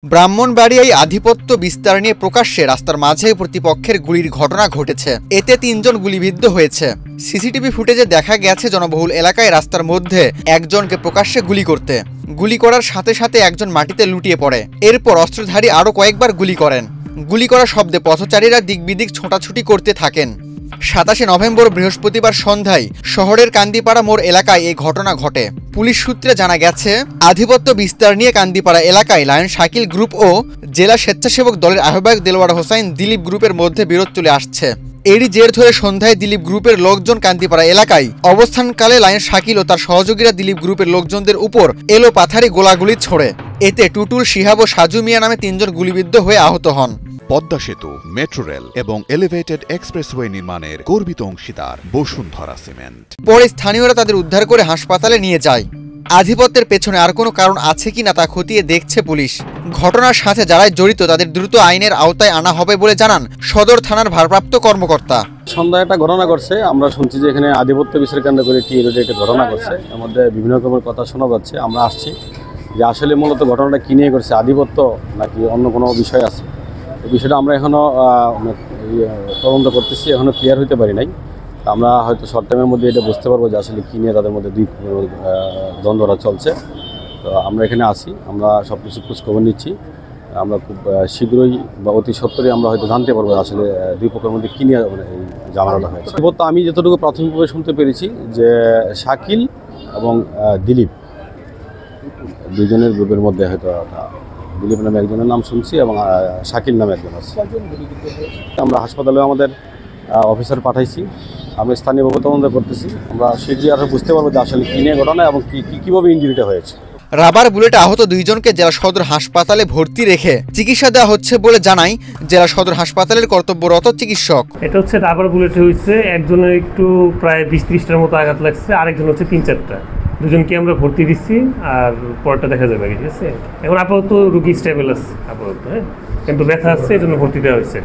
ব্রাহ্মণবাড়িয়ায় আধিপত্য বিস্তার নিয়ে প্রকাশ্যে রাস্তার মাঝে প্রতিপক্ষের গুলির ঘটনা ঘটেছে। এতে ৩ জন গুলিবিদ্ধ হয়েছে। সিসিটিভি ফুটেজে দেখা গেছে জনবহুল এলাকায় রাস্তার মধ্যে একজনকে প্রকাশ্যে গুলি করার সাথে সাথে একজন মাটিতে লুটিয়ে পড়ে। এরপর অস্ত্রধারী আরও কয়েকবার গুলি করেন। গুলি করা শব্দে পথচারীরা দিকবিদিক ছোটাছুটি করতে থাকেন। ২৭ নভেম্বর বৃহস্পতিবার সন্ধ্যায় শহরের কান্দিপাড়া মোড় এলাকায় এই ঘটনা ঘটে। পুলিশ সূত্রে জানা গেছে, আধিপত্য বিস্তার নিয়ে কান্দিপাড়া এলাকায় লায়ন শাকিল গ্রুপ ও জেলা স্বেচ্ছাসেবক দলের আহ্বায়ক দেলোয়ার হোসাইন দিলীপ গ্রুপের মধ্যে বিরোধ চলে আসছে। এরই জের ধরে সন্ধ্যায় দিলীপ গ্রুপের লোকজন কান্দিপাড়া এলাকায় অবস্থানকালে লায়ন শাকিল ও তার সহযোগীরা দিলীপ গ্রুপের লোকজনদের উপর এলো পাথারি গোলাগুলি ছোড়ে। এতে টুটুল, শিহাব ও সাজু মিয়া নামে ৩ জন গুলিবিদ্ধ হয়ে আহত হন। পদ্মা সেতু, মেট্রো রেল এবং এলিভেটেড এক্সপ্রেসওয়ে নির্মাণের গর্বিত অংশীদার বসুন্ধরা সিমেন্ট। পরে স্থানীয়রা তাদের উদ্ধার করে হাসপাতালে নিয়ে যায়। আধিপত্যের পেছনে আর কোনো কারণ আছে কিনা তা খতিয়ে দেখছে পুলিশ। ঘটনার সাথে যারাই জড়িত তাদের দ্রুত আইনের আওতায় আনা হবে বলে জানান সদর থানার ভারপ্রাপ্ত কর্মকর্তা। সন্ধ্যায় একটা ঘটনা ঘটছে, আমরা শুনছি যে এখানে আধিপত্য বিচার কেন্দ্র করে টি রোডে একটা ঘটনা ঘটছে। এর মধ্যে বিভিন্ন রকমের কথা শোনা যাচ্ছে। আমরা আসছি যে আসলে মূলত ঘটনাটা কী নিয়ে ঘটছে, আধিপত্য নাকি অন্য কোনো বিষয় আছে। এই বিষয়টা আমরা এখনও তদন্ত করতেছি, এখনও ক্লিয়ার হতে পারি নাই। আমরা হয়তো শর্ট টাইমের মধ্যে এটা বুঝতে পারবো যে আসলে কী নিয়ে তাদের মধ্যে দ্বন্দ্বটা চলছে। তো আমরা এখানে আসি, আমরা সব কিছু খোঁজখবর নিচ্ছি। আমরা খুব শীঘ্রই বা অতি সত্বরই আমরা হয়তো জানতে পারবো আসলে দুই পক্ষের মধ্যে কী নিয়ে এই ঝামেলাটা হয়েছে। তো আমি যতটুকু প্রাথমিকভাবে শুনতে পেরেছি যে শাকিল এবং দিলীপ দুজনের গ্রুপের মধ্যে হয়তো দিলীপ নামে একজনের নাম শুনছি এবং শাকিল নামে একজন আছে। আমরা হাসপাতালে আমাদের অফিসার পাঠাইছি, আমরা স্থানীয়ভাবে তদন্ত করতেছি। আমরা শীঘ্রই আরও বুঝতে পারবো যে আসলে কী নিয়ে ঘটনা এবং কীভাবে ইনজুরিটা হয়েছে। রাবার বুলেটে আহত 2 জনকে জেলা সদর হাসপাতালে ভর্তি রেখে চিকিৎসা দেওয়া হচ্ছে বলে জানায় জেলা সদর হাসপাতালের কর্তব্যরত চিকিৎসক। এটা হচ্ছে রাবার বুলেটে হয়েছে, একজনের একটু প্রায় 20-30টার মতো আঘাত লাগছে, আরেকজন হচ্ছে 3-4টা। দুজনকে আমরা ভর্তি দিচ্ছি, আর পরটা দেখা যাবে। ঠিক আছে, এখন আপাতত রুগী স্টেবল আছে আপাতত, হ্যাঁ, কিন্তু ব্যথা আসছে, এই জন্য ভর্তি দেওয়া হয়েছে।